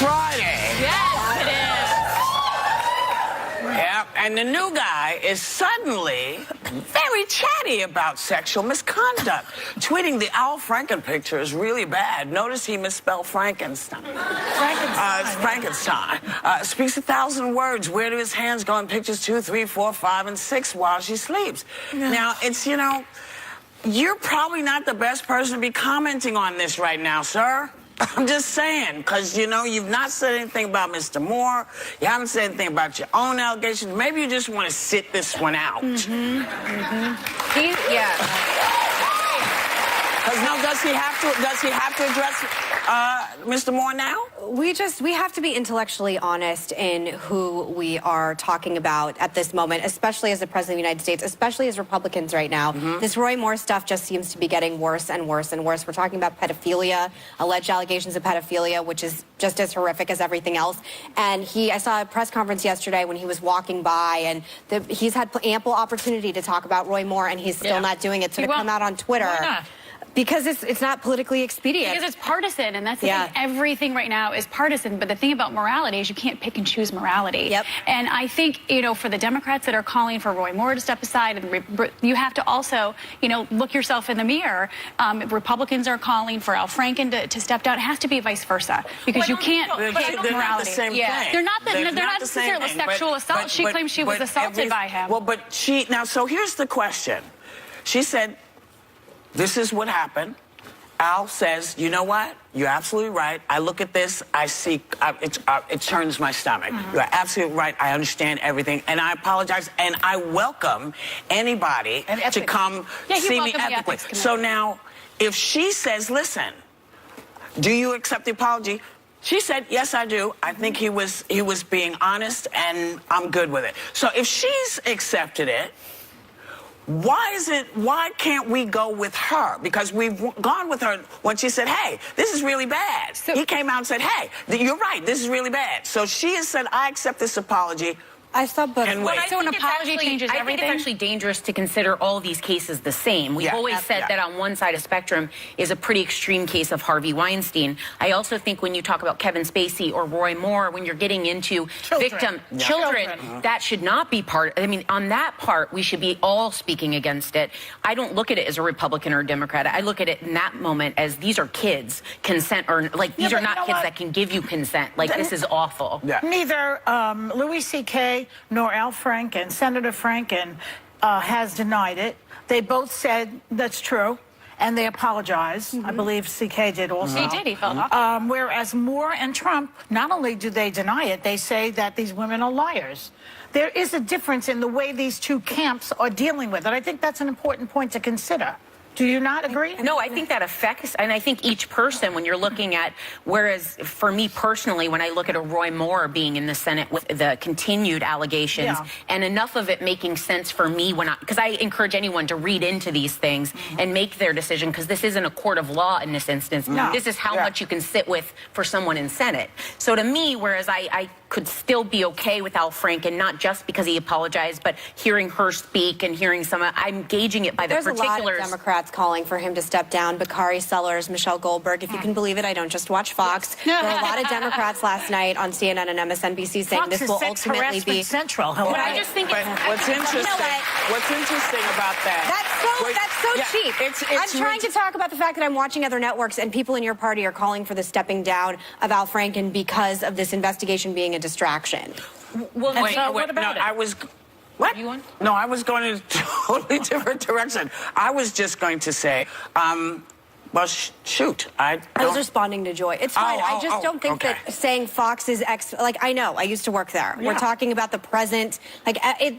Friday. Yes, it is. Yeah, and the new guy is suddenly very chatty about sexual misconduct, tweeting the Al Franken picture is really bad. Notice he misspelled Frankenstein. It's Frankenstein. Speaks 1,000 words. Where do his hands go in pictures 2, 3, 4, 5, and 6 while she sleeps? Now, it's, you know, you're probably not the best person to be commenting on this right now, sir. I'm just saying, because, you know, you've not said anything about Mr. Moore. You haven't said anything about your own allegations. Maybe you just want to sit this one out. Yeah. Because now, does he have to address Mr. Moore now? We have to be intellectually honest in who we are talking about at this moment, especially as the President of the United States, especially as Republicans right now. This Roy Moore stuff just seems to be getting worse and worse and worse. We're talking about pedophilia, alleged allegations of pedophilia, which is just as horrific as everything else. And I saw a press conference yesterday when he was walking by, and he's had ample opportunity to talk about Roy Moore, and he's still not doing it. So to come out on Twitter. Why not? Because it's not politically expedient. Because it's partisan, and that's the thing. Everything right now is partisan. But the thing about morality is you can't pick and choose morality. Yep. And I think, you know, for the Democrats that are calling for Roy Moore to step aside, and you have to also, you know, look yourself in the mirror. Republicans are calling for Al Franken to step down. It has to be vice versa, because you can't pick morality. They're not the same thing. They're not the necessarily sexual assault. She claims she was assaulted by him. Well, but so here's the question. She said, this is what happened. Al says, you know what? You're absolutely right. I look at this, I see, it turns my stomach. You're absolutely right. I understand everything, and I apologize, and I welcome anybody to come see me ethically. So now, if she says, listen, do you accept the apology? She said, yes, I do. I think he was being honest, and I'm good with it. So if she's accepted it, why can't we go with her? Because we've gone with her when she said, hey, this is really bad. So he came out and said, hey, you're right, this is really bad. So she has said, I accept this apology. I thought, but so an apology changes everything. I think it's actually dangerous to consider all these cases the same. We've always said that on one side of spectrum is a pretty extreme case of Harvey Weinstein. I also think when you talk about Kevin Spacey or Roy Moore, when you're getting into children, that should not be part. I mean, on that part, we should be all speaking against it. I don't look at it as a Republican or a Democrat. I look at it in that moment as these are kids, consent, or like these are not kids that can give you consent. Like this is awful. Neither Louis C.K. nor Al Franken, Senator Franken, has denied it. They both said that's true, and they apologized. I believe C.K. did also. He did, he felt awful. Whereas Moore and Trump, not only do they deny it, they say that these women are liars. There is a difference in the way these two camps are dealing with it. I think that's an important point to consider. Do you not agree? No, I think that affects, and I think each person, when you're looking at, whereas for me personally, when I look at a Roy Moore being in the Senate with the continued allegations, and enough of it making sense for me because I encourage anyone to read into these things and make their decision, because this isn't a court of law in this instance. This is how much you can sit with for someone in Senate. So to me, whereas I could still be okay with Al Franken, not just because he apologized, but hearing her speak and hearing I'm gauging it by the particulars. There's a lot of Democrats calling for him to step down. Bakari Sellers, Michelle Goldberg. If you can believe it, I don't just watch Fox. There were a lot of Democrats last night on CNN and MSNBC saying this will ultimately be central. But I just think what's interesting about that? That's so cheap. I'm trying to talk about the fact that I'm watching other networks and people in your party are calling for the stepping down of Al Franken because of this investigation being a distraction. Well, what about it? What? No, I was going in a totally different direction. I was just going to say, well, shoot. I was responding to Joy. It's fine. I just don't think that saying Fox is I know. I used to work there. We're talking about the present.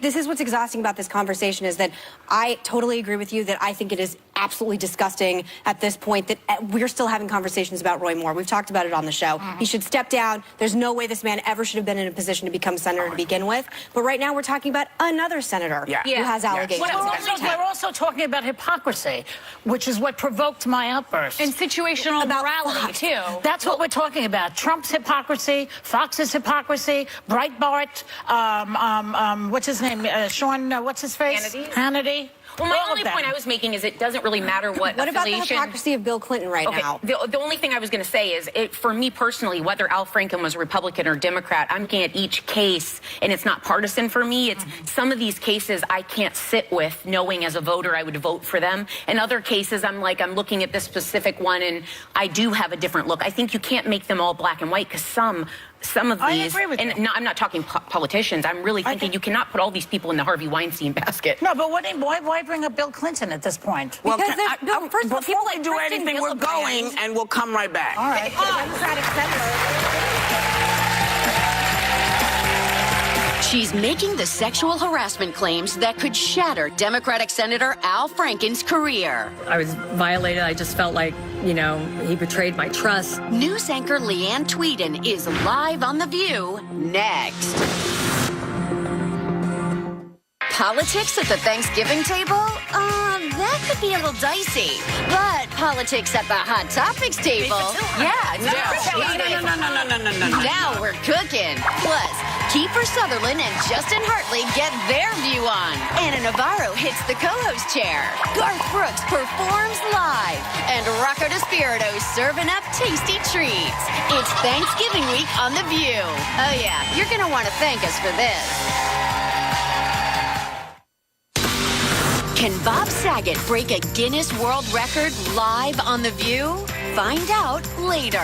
This is what's exhausting about this conversation is that I totally agree with you that I think it is absolutely disgusting at this point that we're still having conversations about Roy Moore. We've talked about it on the show. He should step down. There's no way this man ever should have been in a position to become senator to begin with. But right now we're talking about another senator who has allegations. We're also talking about hypocrisy, which is what provoked my outburst. And situational morality, too. That's what we're talking about. Trump's hypocrisy, Fox's hypocrisy, Breitbart, what's his name? Sean, what's his face? Hannity. Hannity. Well, my All only of them. point I was making is it doesn't really matter what What about the affiliation. hypocrisy of Bill Clinton right now? The only thing I was going to say is, for me personally, whether Al Franken was Republican or Democrat, I'm looking at each case, and it's not partisan for me. It's some of these cases I can't sit with, knowing as a voter I would vote for them. And other cases, I'm looking at this specific one, and I do have a different look. I think you can't make them all black and white, because some of these, I agree with you. and no, I'm not talking politicians. I'm really thinking you cannot put all these people in the Harvey Weinstein basket. No, but why bring up Bill Clinton at this point? Well, Because first of all, before people we do like Kristen anything, we're Gillibrand. going, and we'll come right back. All right. Democratic senator. She's making the sexual harassment claims that could shatter Democratic Senator Al Franken's career. I was violated. I just felt like, he betrayed my trust. News anchor Leanne Tweeden is live on The View next. Politics at the Thanksgiving table? That could be a little dicey. But politics at the Hot Topics table? Yeah, No. Now we're cooking. Plus, Kiefer Sutherland and Justin Hartley get their view on. Anna Navarro hits the co-host chair. Garth Brooks performs live. And Rocco DeSpirito's serving up tasty treats. It's Thanksgiving week on The View. Oh yeah, you're going to want to thank us for this. Can Bob Saget break a Guinness World Record live on The View? Find out later.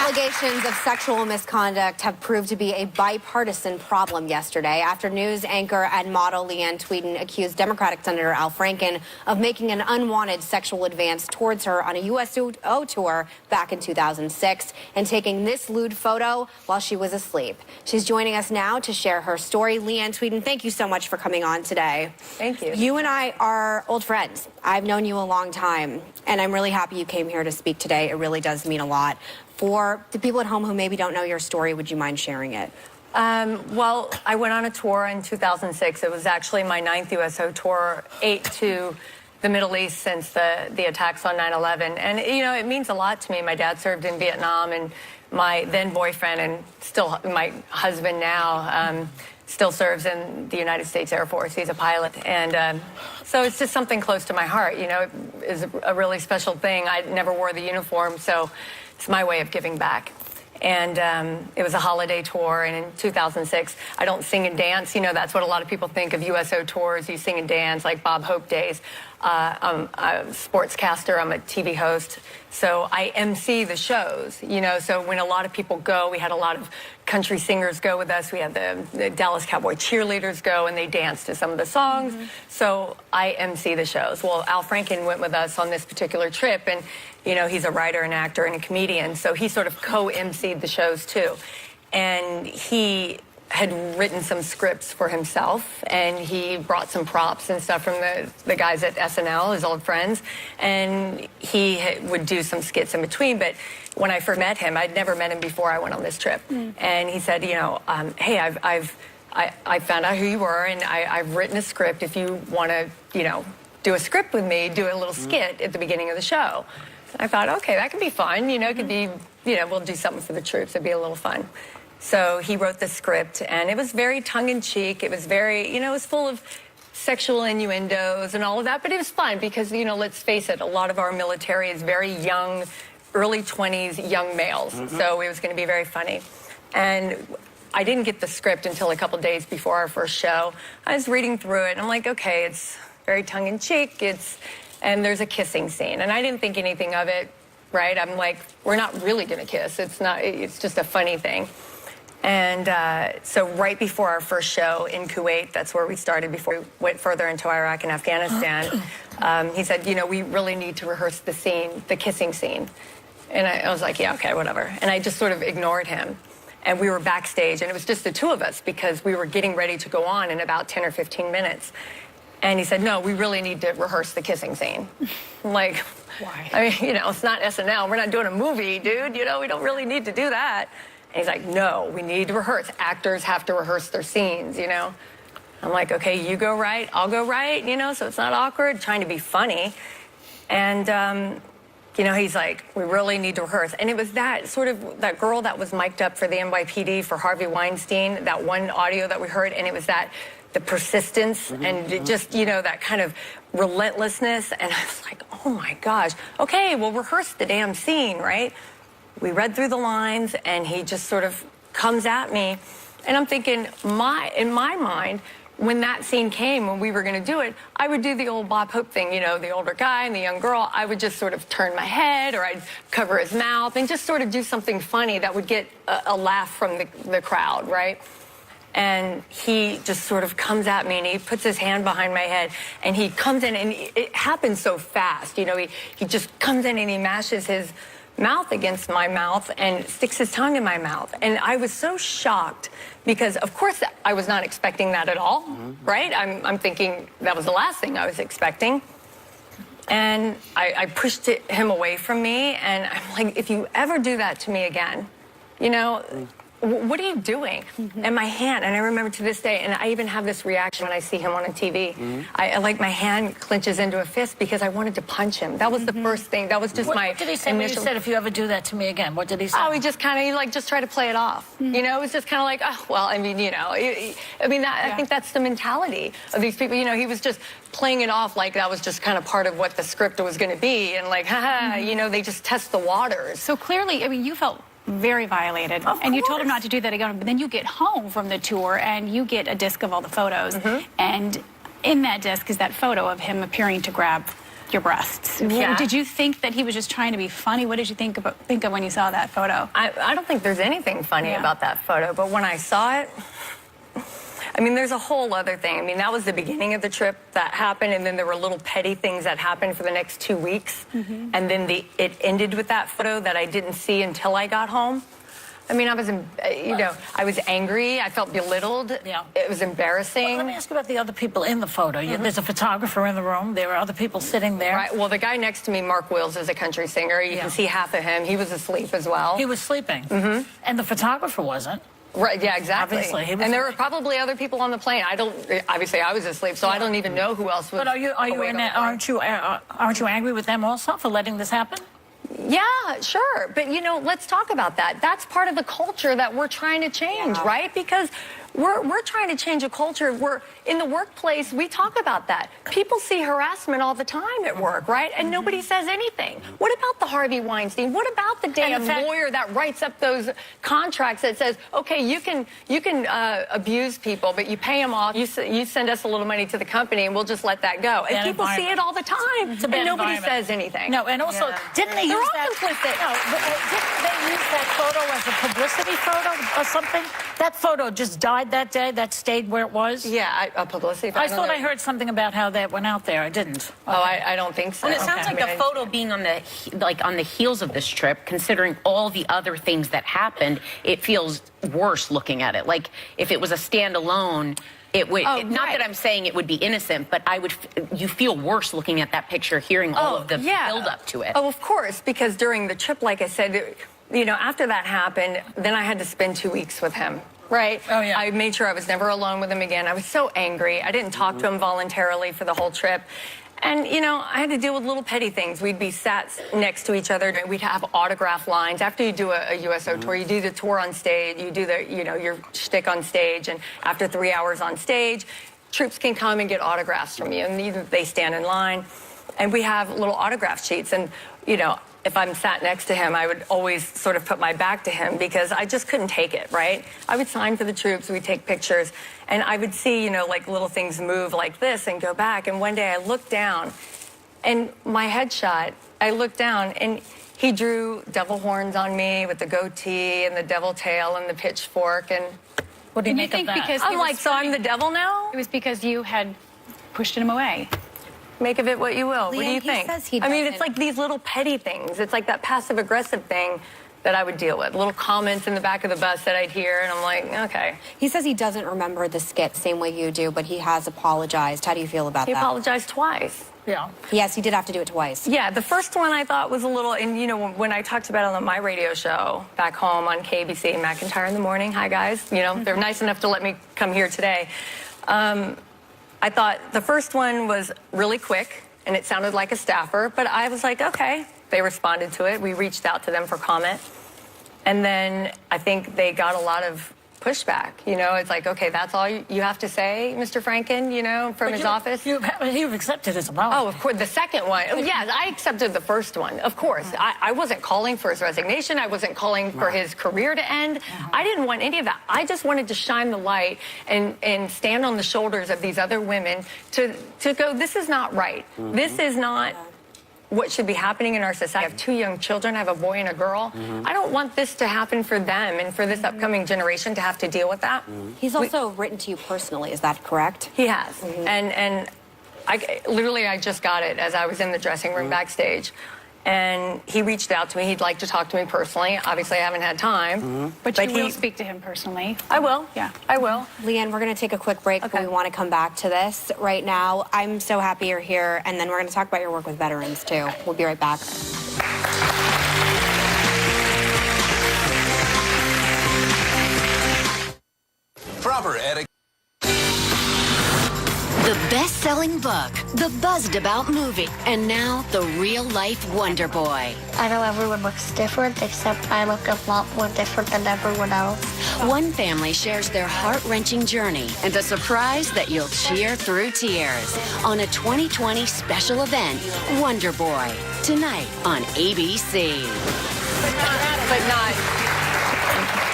Allegations of sexual misconduct have proved to be a bipartisan problem yesterday after news anchor and model Leanne Tweeden accused Democratic Senator Al Franken of making an unwanted sexual advance towards her on a USO tour back in 2006 and taking this lewd photo while she was asleep. She's joining us now to share her story. Leanne Tweeden, thank you so much for coming on today. Thank you. You and I are old friends. I've known you a long time, and I'm really happy you came here to speak today. It really does mean a lot. For the people at home who maybe don't know your story, would you mind sharing it? Well, I went on a tour in 2006. It was actually my 9th USO tour, 8 to the Middle East since the attacks on 9/11. And, it means a lot to me. My dad served in Vietnam, and my then boyfriend and still my husband now still serves in the United States Air Force. He's a pilot. And so it's just something close to my heart. It is a really special thing. I never wore the uniform, so it's my way of giving back. And it was a holiday tour, and in 2006, I don't sing and dance. That's what a lot of people think of USO tours. You sing and dance, like Bob Hope days. I'm a sportscaster. I'm a TV host. So I MC the shows, So when a lot of people go, we had a lot of country singers go with us. We had the Dallas Cowboy cheerleaders go, and they danced to some of the songs. So I MC the shows. Well, Al Franken went with us on this particular trip, and he's a writer, an actor, and a comedian. So he sort of co-MC'd the shows, too. And he had written some scripts for himself, and he brought some props and stuff from the guys at SNL, his old friends, and he would do some skits in between. But when I first met him, I'd never met him before I went on this trip. And he said, hey, I found out who you were, and I've written a script. If you want to, do a script with me, do a little skit at the beginning of the show. I thought, okay, that could be fun. It could be, we'll do something for the troops. It'd be a little fun. So he wrote the script, and it was very tongue-in-cheek. It was very, it was full of sexual innuendos and all of that. But it was fun because, let's face it, a lot of our military is very young, early 20s, young males. So it was going to be very funny. And I didn't get the script until a couple days before our first show. I was reading through it, and I'm like, okay, it's very tongue-in-cheek. And there's a kissing scene. And I didn't think anything of it, right? I'm like, we're not really going to kiss. It's just a funny thing. And so right before our first show in Kuwait, that's where we started before we went further into Iraq and Afghanistan, he said, we really need to rehearse the scene, the kissing scene. And I was like, yeah, okay, whatever. And I just sort of ignored him. And we were backstage, and it was just the two of us because we were getting ready to go on in about 10 or 15 minutes. And he said, no, we really need to rehearse the kissing scene. I'm like, why? I mean, it's not SNL. We're not doing a movie, dude. We don't really need to do that. And he's like, no, we need to rehearse. Actors have to rehearse their scenes, I'm like, okay, you go right, I'll go right, so it's not awkward, trying to be funny. And, you know, he's like, we really need to rehearse. And it was that sort of, that girl that was mic'd up for the NYPD for Harvey Weinstein, that one audio that we heard, and it was that, the persistence and just, you know, that kind of relentlessness. And I was like, oh my gosh, okay, we'll rehearse the damn scene, right? We read through the lines and he just sort of comes at me. And I'm thinking, in my mind, when that scene came, when we were going to do it, I would do the old Bob Hope thing, you know, the older guy and the young girl. I would just sort of turn my head, or I'd cover his mouth and just sort of do something funny that would get a laugh from the crowd, right? And he just sort of comes at me and he puts his hand behind my head and he comes in, and it happens so fast. You know, he just comes in and he mashes his mouth against my mouth and sticks his tongue in my mouth. And I was so shocked because, of course, I was not expecting that at all, right? I'm thinking that was the last thing I was expecting. And I pushed him away from me, and I'm like, if you ever do that to me again, you know, what are you doing? And my hand, and I remember to this day, and I even have this reaction when I see him on a TV. I like, my hand clenches into a fist because I wanted to punch him. That was the first thing. That was just my What did he say when you initial... said, if you ever do that to me again? What did he say? Oh, he just kind of, like, just tried to play it off. You know, it was just kind of like, oh, well, I mean, you know, I mean, I think that's the mentality of these people. You know, he was just playing it off like that was just kind of part of what the script was going to be. And like, haha, you know, they just test the waters. So clearly, I mean, you felt very violated. And you told him not to do that again. But then you get home from the tour and you get a disc of all the photos. And in that disc is that photo of him appearing to grab your breasts. Yeah. Did you think that he was just trying to be funny? What did you think of when you saw that photo? I don't think there's anything funny about that photo. But when I saw it, I mean, there's a whole other thing. I mean, that was the beginning of the trip that happened, and then there were little petty things that happened for the next 2 weeks. And then it ended with that photo that I didn't see until I got home. I mean, I was, you know, I was angry. I felt belittled. Yeah. It was embarrassing. Well, let me ask you about the other people in the photo. There's a photographer in the room. There are other people sitting there. Right. Well, the guy next to me, Mark Wills, is a country singer. You can see half of him. He was asleep as well. He was sleeping. And the photographer wasn't. Right, yeah, exactly. Obviously, he was and there were awake. probably other people on the plane. Obviously, I was asleep, so I don't even know who else was. But aren't you angry with them also for letting this happen? Yeah, sure. But, you know, let's talk about that. That's part of the culture that we're trying to change, right? Because we're trying to change a culture. We're in the workplace. We talk about that. People see harassment all the time at work, right? And nobody says anything. What about the Harvey Weinstein? What about the damn lawyer that writes up those contracts that says, okay, you can abuse people, but you pay them off. You send us a little money to the company, and we'll just let that go. And people see it all the time, and nobody says anything. No, and also, didn't they use that? complicit. No, didn't they use that photo as a publicity photo or something? That photo just died that day. That stayed where it was. Yeah, a publicity photo. I thought I heard something about how that went out there. I didn't. Oh, I don't think so. And it sounds like the photo being on the heels of this trip, considering all the other things that happened, it feels worse looking at it. Like if it was a standalone, it would. Not that I'm saying it would be innocent, but you feel worse looking at that picture, hearing all of the build up to it. Oh, of course, because during the trip, like I said, you know, after that happened, then I had to spend 2 weeks with him. Right? Oh, yeah. I made sure I was never alone with him again. I was so angry. I didn't talk to him voluntarily for the whole trip. And, you know, I had to deal with little petty things. We'd be sat next to each other. We'd have autograph lines. After you do a USO tour, you do the tour on stage. You do your shtick on stage. And after 3 hours on stage, troops can come and get autographs from you. And they stand in line. And we have little autograph sheets. And, you know, if I'm sat next to him, I would always sort of put my back to him because I just couldn't take it, right? I would sign for the troops, we'd take pictures, and I would see, you know, like little things move like this and go back. And one day I looked down, and my headshot, I looked down, and he drew devil horns on me with the goatee and the devil tail and the pitchfork. And what do you make of that? Because I'm like, so I'm the devil now? It was because you had pushed him away. Make of it what you will. What do you he think? says he I mean, doesn't. it's like these little petty things. It's like that passive-aggressive thing that I would deal with. Little comments in the back of the bus that I'd hear, and I'm like, okay. He says he doesn't remember the skit same way you do, but he has apologized. How do you feel about He that? apologized twice. Yeah. Yes, he did have to do it twice. Yeah, the first one I thought was a little, and you know, when I talked about it on my radio show back home on KBC, McIntyre in the Morning, hi guys, you know, they're nice enough to let me come here today. I thought the first one was really quick, and it sounded like a staffer, but I was like, okay, They responded to it. We reached out to them for comment. And then I think they got a lot of pushback. You know, it's like, okay, that's all you have to say, Mr. Franken, you know, from his office? You've accepted his apology. Oh, of course. The second one. Yes, I accepted the first one. Of course. I wasn't calling for his resignation. I wasn't calling for his career to end. I didn't want any of that. I just wanted to shine the light and stand on the shoulders of these other women to go, this is not right. This is not what should be happening in our society. I have 2 young children. I have a boy and a girl. I don't want this to happen for them and for this upcoming generation to have to deal with that. He's also written to you personally, is that correct? He has. And I just got it as I was in the dressing room backstage. And he reached out to me. He'd like to talk to me personally. Obviously, I haven't had time. But you will speak to him personally. I will. Yeah. I will. Leanne, we're going to take a quick break, but we want to come back to this right now. I'm so happy you're here, and then we're going to talk about your work with veterans, too. We'll be right back. Proper etiquette. The best-selling book, the buzzed-about movie, and now the real-life Wonder Boy. I know everyone looks different, except I look a lot more different than everyone else. One family shares their heart-wrenching journey and a surprise that you'll cheer through tears on a 2020 special event, Wonder Boy, tonight on ABC. But not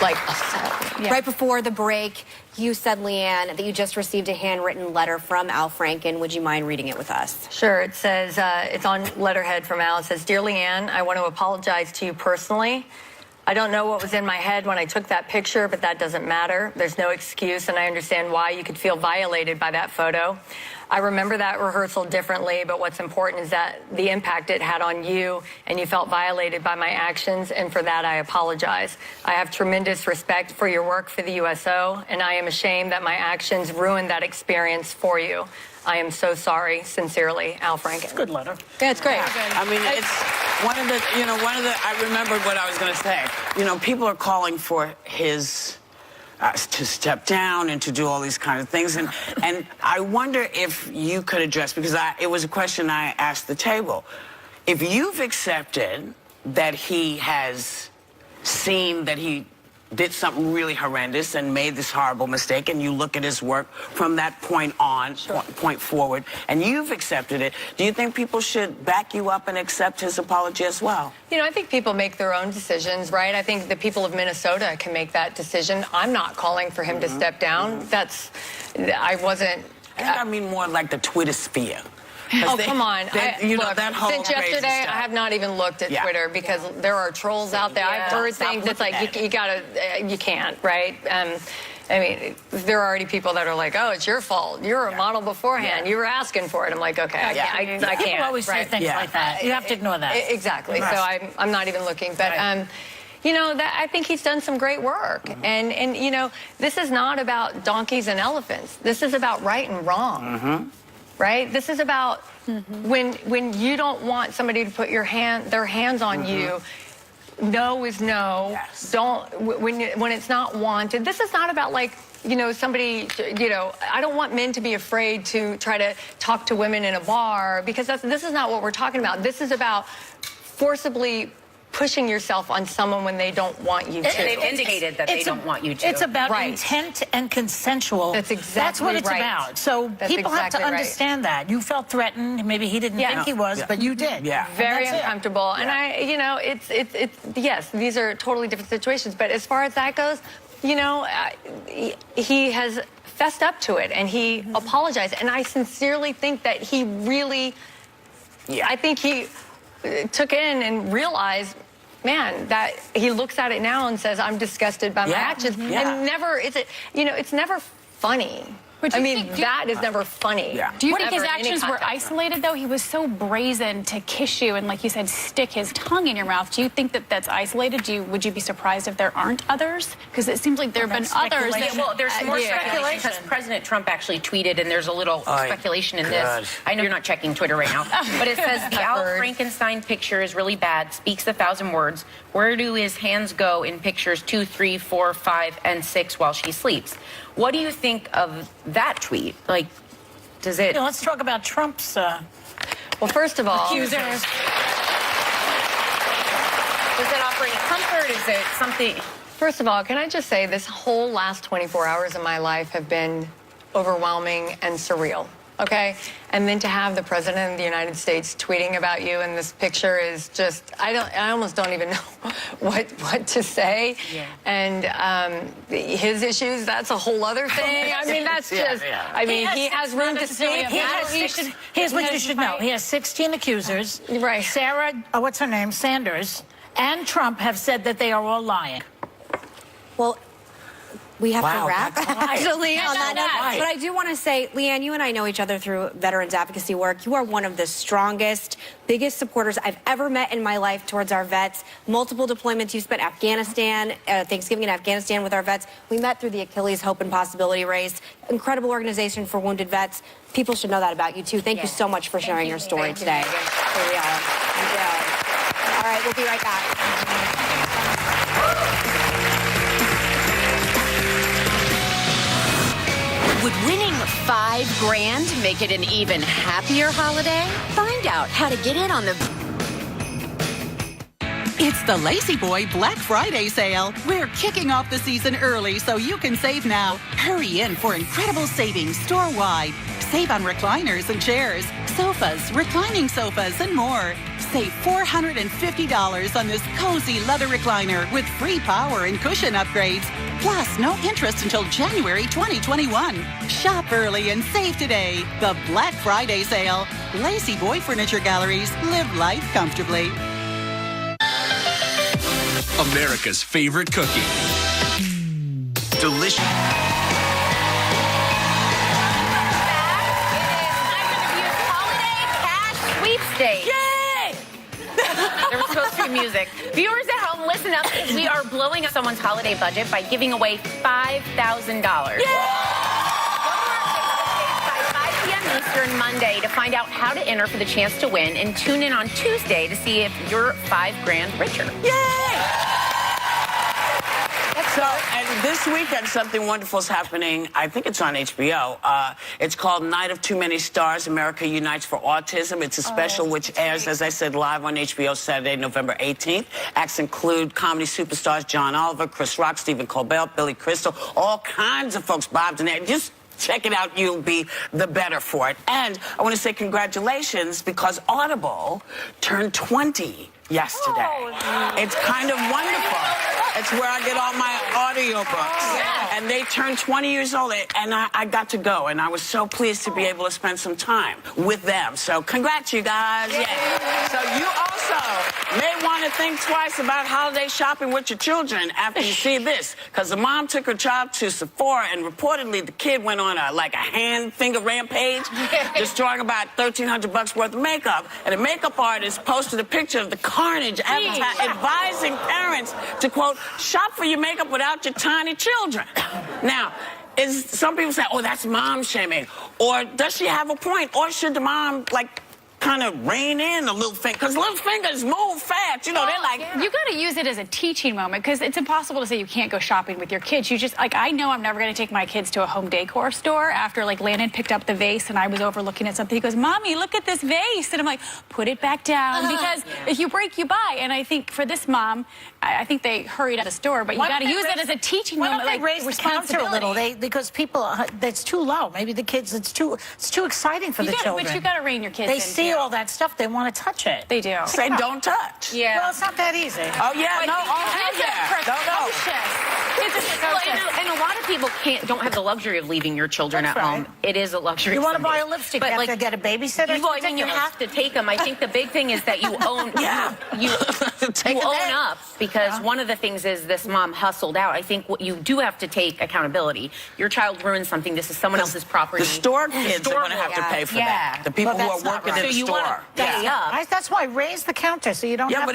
like assault. Yeah. Right before the break, you said, Leanne, that you just received a handwritten letter from Al Franken. Would you mind reading it with us? Sure. It says, it's on letterhead from Al. It says, Dear Leanne, I want to apologize to you personally. I don't know what was in my head when I took that picture, but that doesn't matter. There's no excuse, and I understand why you could feel violated by that photo. I remember that rehearsal differently, but what's important is that the impact it had on you, and you felt violated by my actions, and for that I apologize. I have tremendous respect for your work for the USO, and I am ashamed that my actions ruined that experience for you. I am so sorry. Sincerely, Al Franken. Good letter. Yeah, it's great. I mean, it's one of the, I remembered what I was going to say. You know, people are calling for his, to step down and to do all these kind of things. And I wonder if you could address, because it was a question I asked the table. If you've accepted that he has seen that he did something really horrendous and made this horrible mistake, and you look at his work from that point on, point forward, and you've accepted it, do you think people should back you up and accept his apology as well? You know, I think people make their own decisions, right? I think the people of Minnesota can make that decision. I'm not calling for him to step down. I wasn't... I mean more like the Twitter sphere. Oh, come on. Look, that whole since yesterday, I have not even looked at Twitter because there are trolls out there. I've heard things that's like, you can't, right? I mean, there are already people that are like, oh, it's your fault. You're a model beforehand. You were asking for it. I'm like, okay, I can't. People always say things like that. You have to ignore that. Exactly. So I'm not even looking. But, you know, I think he's done some great work. And, you know, this is not about donkeys and elephants. This is about right and wrong. Right? This is about when you don't want somebody to put their hands on you. No is no. Yes. When it's not wanted. This is not about, like, you know, somebody, you know, I don't want men to be afraid to try to talk to women in a bar, because this is not what we're talking about. This is about forcibly pushing yourself on someone when they don't want you to. They've indicated that they don't want you to. It's about intent and consensual. That's exactly That's what it's right. about. So people have to understand that. You felt threatened. Maybe he didn't think he was, but you did. Yeah. Very uncomfortable. And you know, it's yes, these are totally different situations. But as far as that goes, you know, he has fessed up to it and he apologized. And I sincerely think that he really, I think he took in and realized, man, that he looks at it now and says, I'm disgusted by my actions. And never is it, you know, it's never funny. I mean, that is never funny. Do you think his actions were isolated, though? He was so brazen to kiss you and, like you said, stick his tongue in your mouth. Do you think that that's isolated? Would you be surprised if there aren't others? Because it seems like there have been others. Well, there's more speculation because President Trump actually tweeted, and there's a little speculation in this. I know you're not checking Twitter right now, but it says the Al Frankenstein picture is really bad, speaks 1,000 words. Where do his hands go in pictures 2, 3, 4, 5, and 6 while she sleeps? What do you think of that tweet? Like, does it... Let's talk about Trump's... Well, first of all... accusers. Does it offer any comfort? Is it something? First of all, can I just say this whole last 24 hours of my life have been overwhelming and surreal, okay? And then to have the President of the United States tweeting about you in this picture is just, I almost don't even know what to say. Yeah. And his issues, that's a whole other thing. I mean, that's just, I mean, he has room to speak. Here's what you should know. He has 16 accusers. Right. Sarah, what's her name, Sanders, and Trump have said that they are all lying. Well, we have to wrap, actually, on that note. Right. But I do want to say, Leanne, you and I know each other through veterans advocacy work. You are one of the strongest, biggest supporters I've ever met in my life towards our vets. Multiple deployments. You spent Afghanistan, Thanksgiving in Afghanistan with our vets. We met through the Achilles Hope and Possibility Race. Incredible organization for wounded vets. People should know that about you, too. Thank you so much for sharing your story today. Here we are. Thank you. All right, we'll be right back. Would winning $5 grand make it an even happier holiday? Find out how to get in on the... It's the Lazy Boy Black Friday sale. We're kicking off the season early so you can save now. Hurry in for incredible savings store-wide. Save on recliners and chairs, sofas, reclining sofas, and more. Save $450 on this cozy leather recliner with free power and cushion upgrades. Plus, no interest until January 2021. Shop early and save today. The Black Friday sale. Lazy Boy Furniture Galleries. Live life comfortably. America's favorite cookie. Delicious. Sweepstakes. Yay! There was supposed to be music. Viewers at home, listen up. We are blowing up someone's holiday budget by giving away $5,000. Yay! By 5 p.m. Eastern Monday to find out how to enter for the chance to win, and tune in on Tuesday to see if you're $5 grand richer. Yay! So, and this weekend, something wonderful is happening. I think it's on HBO. It's called Night of Too Many Stars, America Unites for Autism. It's a special which airs, as I said, live on HBO Saturday, November 18th. Acts include comedy superstars John Oliver, Chris Rock, Stephen Colbert, Billy Crystal, all kinds of folks, Bob Dinette. Just check it out. You'll be the better for it. And I want to say congratulations because Audible turned 20 yesterday. It's kind of wonderful. It's where I get all my audiobooks. And they turned 20 years old, and I got to go, and I was so pleased to be able to spend some time with them. So congrats, you guys. Yeah. So you also may want to think twice about holiday shopping with your children after you see this, because the mom took her child to Sephora, and reportedly the kid went on a hand finger rampage, destroying about $1,300 worth of makeup. And the makeup artist posted a picture of the carnage, advising parents to, quote, shop for your makeup without your tiny children. Now, some people say, oh, that's mom shaming. Or does she have a point? Or should the mom, kind of rein in a little finger? Because little fingers move fast. You know, they're like... You got to use it as a teaching moment, because it's impossible to say you can't go shopping with your kids. You just, I know I'm never going to take my kids to a home decor store after, Landon picked up the vase and I was overlooking at something. He goes, Mommy, look at this vase. And I'm like, put it back down, because if you break, you buy. And I think for this mom, I think they hurried out of the store, but you got to use it as a teaching moment. Why don't they raise the counter a little? Because people, that's too low. Maybe the kids, it's too exciting for the children. But you got to rein your kids in. They see all that stuff, they want to touch it. They do. Say don't touch. Yeah. Well, it's not that easy. Oh, yeah. No, And a lot of people don't have the luxury of leaving your children at home. It is a luxury. You want to buy a lipstick, you have to get a babysitter? Well, I mean, you have to take them. I think the big thing is that you own you own up, because one of the things is this mom hustled out. I think what you do have to take accountability. Your child ruined something. This is someone else's property. The store kids are going to have to pay for that. The people who are working in the store. That's why raise the counter so you don't have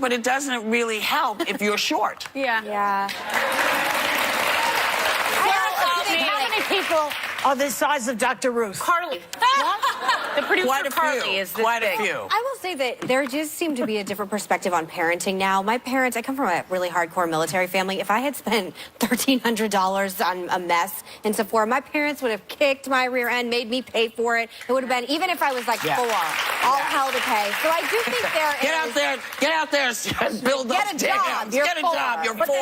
but it doesn't really help if you're short. Yeah. How many people are the size of Dr. Ruth? Carly. The producer, Carly, is this Quite big. a few. I will say that there just seemed to be a different perspective on parenting now. My parents, I come from a really hardcore military family. If I had spent $1,300 on a mess in Sephora, my parents would have kicked my rear end, made me pay for it. It would have been, even if I was 4. all hell to pay. So I do think there is... Get out there and build those Get a job. Get a job. You're poor.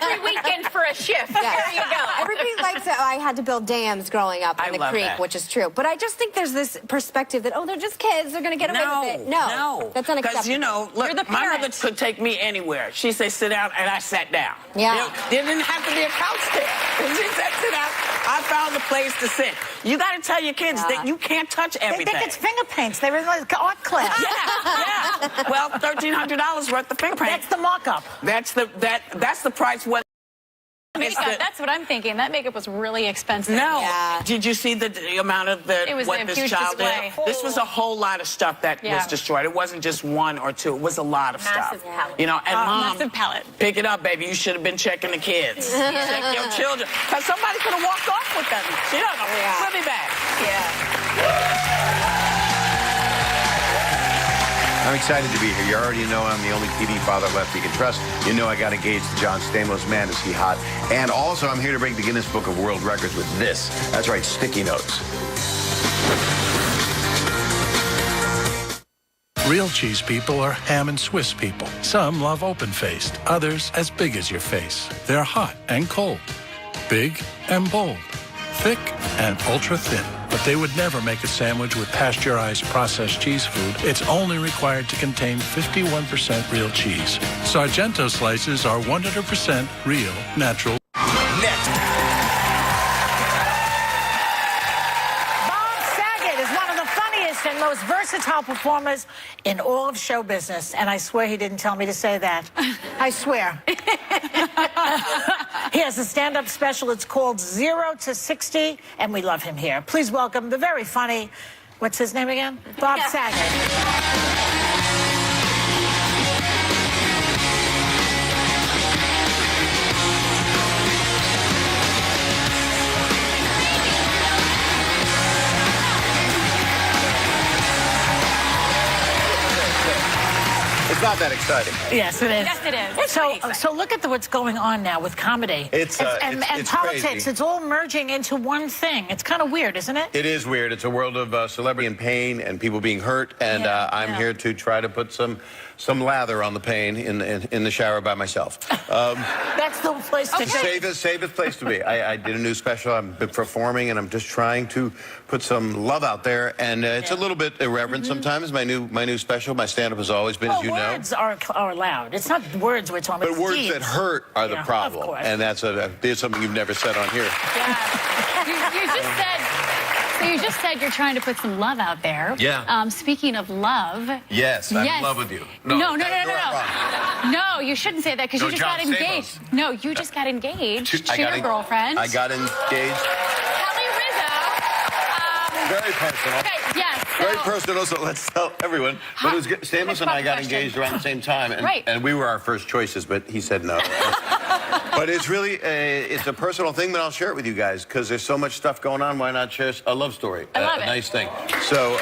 Every weekend for a shift. There you go. Everybody likes it. I had to build dams growing up in the creek, which is true. But I just think there's this perspective that, oh, they're just kids. They're going to get away with it. No. That's unacceptable. Because, you know, look, my mother could take me anywhere. She said, sit down, and I sat down. Yeah. There didn't have to be a couch there. She said, sit down. I found a place to sit. You got to tell your kids that you can't touch everything. They think it's finger paints. They were like art class. Yeah. Well, $1,300 worth of finger paint. That's the markup. That's the price. Makeup, that's what I'm thinking. That makeup was really expensive. No. Yeah. Did you see the amount of what this child did? This was a whole lot of stuff that was destroyed. It wasn't just one or two. It was a lot of stuff. Palette. You know, and Mom, massive palette. Pick it up, baby. You should have been checking the kids. Check your children. Because somebody could have walked off with them. She don't know. We'll be back. I'm excited to be here. You already know I'm the only TV father left you can trust. You know I got engaged to John Stamos. Man, is he hot. And also, I'm here to break the Guinness Book of World Records with this. That's right, sticky notes. Real cheese people are ham and Swiss people. Some love open-faced, others as big as your face. They're hot and cold, big and bold, thick and ultra-thin. But they would never make a sandwich with pasteurized processed cheese food. It's only required to contain 51% real cheese. Sargento slices are 100% real, natural. Next. Bob Saget is one of the funniest and most versatile performers in all of show business. And I swear he didn't tell me to say that. I swear. He has a stand-up special. It's called 0 to 60, and we love him here. Please welcome the very funny, what's his name again? Bob Saget. It's not that exciting. Yes, it is. Yes, it is. So look at what's going on now with comedy. It's politics. crazy. It's all merging into one thing. It's kind of weird, isn't it? It is weird. It's a world of celebrity and pain and people being hurt. And I'm here to try to put some lather on the pain in the shower by myself. That's the place to be. Safest place to be. I did a new special. I've been performing, and I'm just trying to put some love out there. And it's a little bit irreverent sometimes. My new special. My stand-up has always been, as you know. Words are allowed. It's not words we're talking about. But words deeds that hurt are the problem. Of course. And that's something you've never said on here. You just said you're trying to put some love out there. Yeah. Speaking of love. Yes, I'm in love with you. No. No, you shouldn't say that because you just got engaged. No, you just got engaged to your girlfriend. I got engaged. Kelly Rizzo. Very personal. Okay, yes. Very personal, so let's tell everyone. But it was good. Stamos and I got engaged around the same time, and we were our first choices, but he said no. But it's really it's a personal thing, but I'll share it with you guys because there's so much stuff going on. Why not share a love story? I love it. A nice thing. So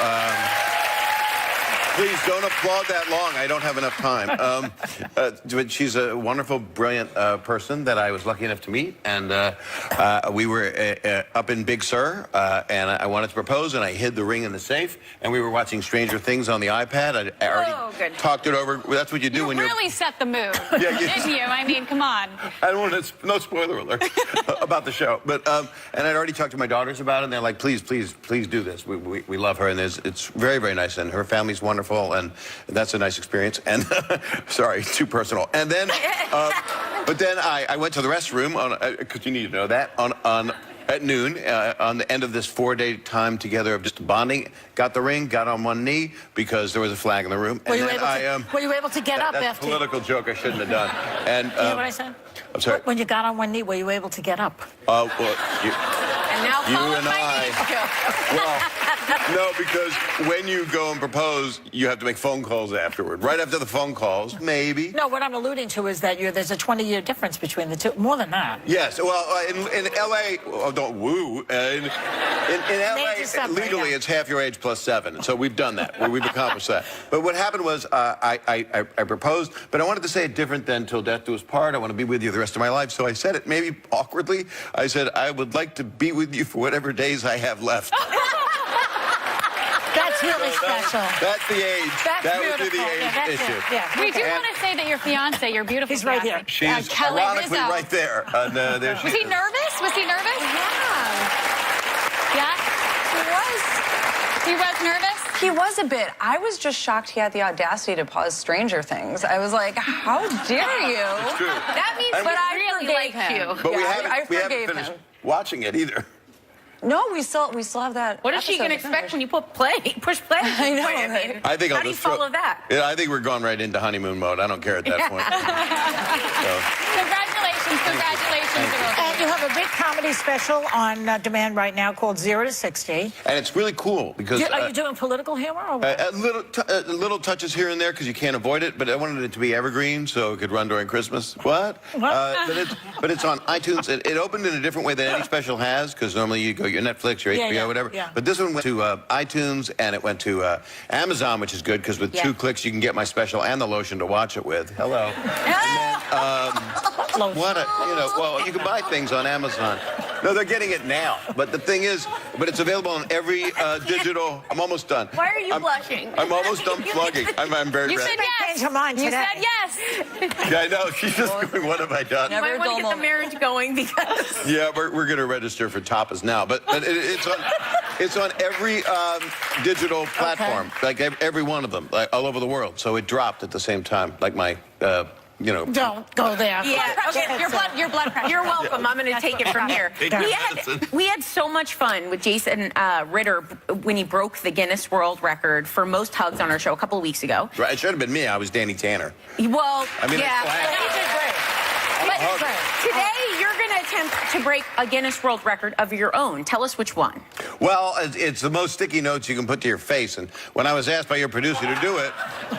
please don't applaud that long. I don't have enough time. But she's a wonderful, brilliant person that I was lucky enough to meet. And we were up in Big Sur, and I wanted to propose, and I hid the ring in the safe. And we were watching Stranger Things on the iPad. I already talked it over. That's what you do when you're... You really set the mood, didn't you? I mean, come on. I don't want to... No spoiler alert about the show. But and I'd already talked to my daughters about it, and they're like, please do this. We love her, and it's very, very nice. And her family's wonderful, and that's a nice experience. And sorry, too personal. And then, but then I went to the restroom because you need to know that at noon on the end of this 4-day time together of just bonding. Got the ring, got on one knee because there was a flag in the room. Were you able to get up that's after? That's a political joke I shouldn't have done. And you know what I said? I'm sorry. When you got on one knee, were you able to get up? Well, And now you and well, no, because when you go and propose, you have to make phone calls afterward. Right after the phone calls, maybe. No, what I'm alluding to is that there's a 20-year difference between the two. More than that. Yes. Well, in L.A., don't woo. In L.A., legally, it's half your age plus 7. So we've done that. We've accomplished that. But what happened was I proposed, but I wanted to say it different than till death do us part. I want to be with you the rest of my life. So I said it maybe awkwardly. I said, I would like to be with you for whatever days I have left. That's That's really special. That's the age. That's that would be beautiful. the age Yeah, that's issue. it. Yeah. We do And- want to say that your fiance, your beautiful He's right fiance, here. She's Kelly ironically Rizzo. right there. And, there she Was he is. nervous? Was he nervous? Yeah. He was nervous? He was a bit. I was just shocked he had the audacity to pause Stranger Things. I was like, how dare you? It's true. That means And but we- I really forgave liked him. you. But Yeah, we I haven't forgave finished him. watching it either. No, we still have that. What is she going to expect when you push play? I know, I mean, right? I think how I'll do you just throw- follow that? Yeah, I think we're going right into honeymoon mode. I don't care at that point. Congratulations. And you have a big comedy special on demand right now called 0 to 60. And it's really cool because Are you doing political humor or what? little touches here and there because you can't avoid it. But I wanted it to be evergreen so it could run during Christmas. What? But it's on iTunes. It opened in a different way than any special has because normally you go your Netflix, your HBO, whatever. Yeah. But this one went to iTunes and it went to Amazon, which is good because with 2 clicks you can get my special and the lotion to watch it with. Hello. Well, you can buy things on Amazon. No, they're getting it now. But the thing is, it's available on every digital. I'm almost done. Why are you blushing? I'm almost done plugging. I'm very You ready. said yes. Change her mind You today. said yes. Yeah, I know. She's just going, what have I done? You might want to get the marriage going because Yeah, we're going to register for Tapas now. But it's on every digital platform, like every one of them, like all over the world. So it dropped at the same time, like my, Don't go there. Yeah, okay, your blood pressure. You're welcome. I'm going to take it from here. We had so much fun with Jason Ritter when he broke the Guinness World Record for most hugs on our show a couple of weeks ago. Right, it should have been me. I was Danny Tanner. Well, I mean, yeah. But today you're going to attempt to break a Guinness World Record of your own. Tell us which one. Well, it's the most sticky notes you can put to your face. And when I was asked by your producer to do it,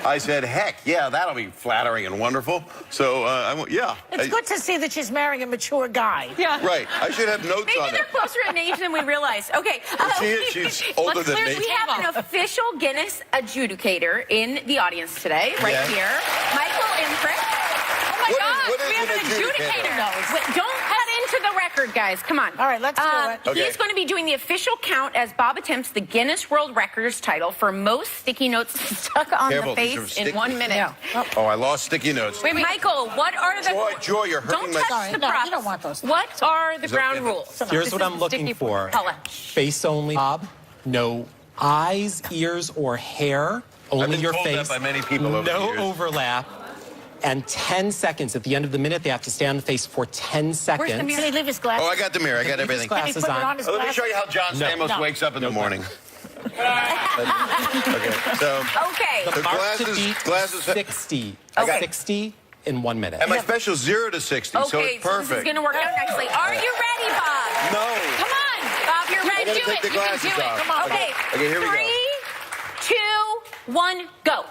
I said, heck, yeah, that'll be flattering and wonderful. So, yeah. It's good to see that she's marrying a mature guy. Yeah. Right. I should have notes Maybe on it. they're closer in age than we realized. Okay. She is. She's older than me. We have an official Guinness adjudicator in the audience today, right here. Michael Imprint. Oh my God, what is we have an an adjudicator? adjudicator. Wait, don't cut into the record, guys. Come on. All right, let's do it. Okay. He's going to be doing the official count as Bob attempts the Guinness World Records title for most sticky notes stuck on Careful, the these are face in sticky. 1 minute. Yeah. Oh, I lost sticky notes. Wait, Michael, what are the... Joy, you're hurting Don't my... touch Sorry, the no, props. you don't want those. What are the ground okay. rules? Here's This what is I'm the looking sticky for. Paula. Face only, Bob. No eyes, ears, or hair. Only been your told that face. by many people over the no years. overlap. And 10 seconds. At the end of the minute, they have to stay on the face for 10 seconds. Can he leave his glasses? Oh, I got the mirror. I got everything. Can he glasses put it on. on his Let me glasses? show you how John Stamos No. wakes up in the No. morning. Okay, so... Okay. The The mark glasses- to beat glasses- 60. Okay. 60 in 1 minute. And my special's 0 to 60, so Okay, it's so this is perfect. going to work out nicely. Are you ready, Bob? No. Come on, Bob, you're ready. gotta Do take it. the You can glasses do it. off. Come on. Okay. Okay, here we go. 3, 2, 1, go.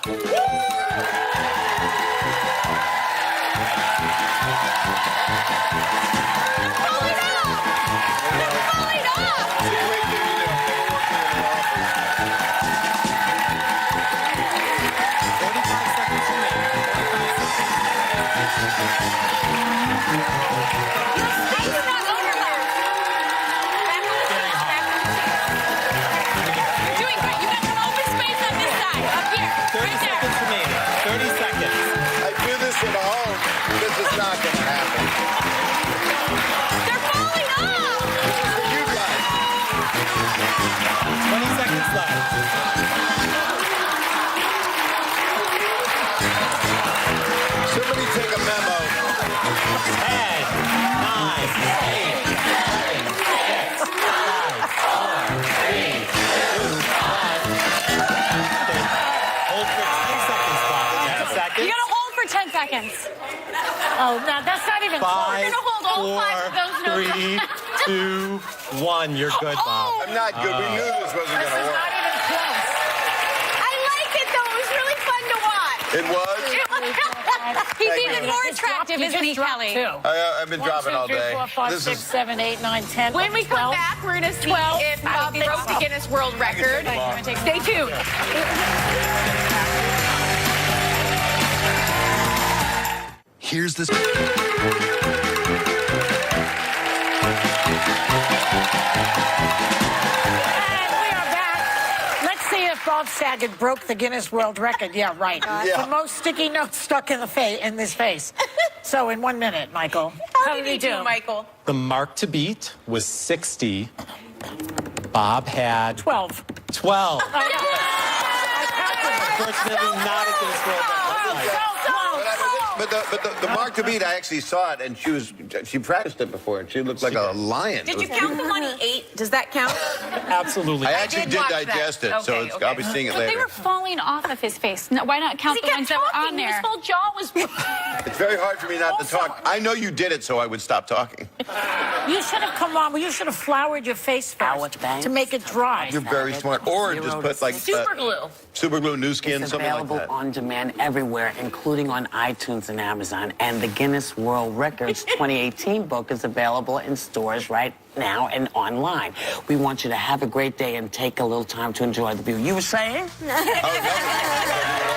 Doing great. You got some open space on this side. Up here. 30 Right there. seconds remaining. 30 seconds. I do this at home. This is not going to happen. They're falling off. You guys. 20 seconds left. Somebody take a memo. 10, 9, 8, 7, 6, 5, 4, 3, 2, 1. Hold for 10 seconds, Bob. 10 seconds. You gotta hold for 10 seconds. Oh, no, that's not even close. 5, gonna hold all 5 of those notes. 3, 2, 1. You're good, Bob. I'm not good. We knew this wasn't This going is to not work. even close. I like it, though. It was really fun to watch. It was? He's Thank even you. more You just dropped- attractive, you isn't just he, dropped Kelly? 2. I've been 1, dropping 2, all 3, day. 4, 5, This 6, is 7, 8, 9, 10. When we come 12. back, we're going to see 12. if Bob broke the Guinness World Record. Stay tuned. Here's this. And we are back. Let's see if Bob Saget broke the Guinness World Record. Yeah, right. Yeah. The most sticky notes stuck in this face. So in 1 minute, Michael. How did he do, Michael? The mark to beat was 60. Bob had 12. 12. Unfortunately, not a Guinness World Record. But the mark to beat, I actually saw it, and she practiced it before, and she looked like a lion. Did you count the one he ate? Does that count? Absolutely. I actually did watch digest that. it, so Okay, I'll be seeing it But they later. were falling off of his face. No, why not count the ones that were on there? His whole jaw was. It's very hard for me not to talk. I know you did it, so I would stop talking. You should have come on. You should have floured your face first to make it dry. You're very smart. Or just put like Super glue. super glue, new skin, It's something like available that. on demand everywhere, including on iTunes and Amazon. And the Guinness World Records 2018 book is available in stores right now and online. We want you to have a great day and take a little time to enjoy the view. You were saying? Oh, no.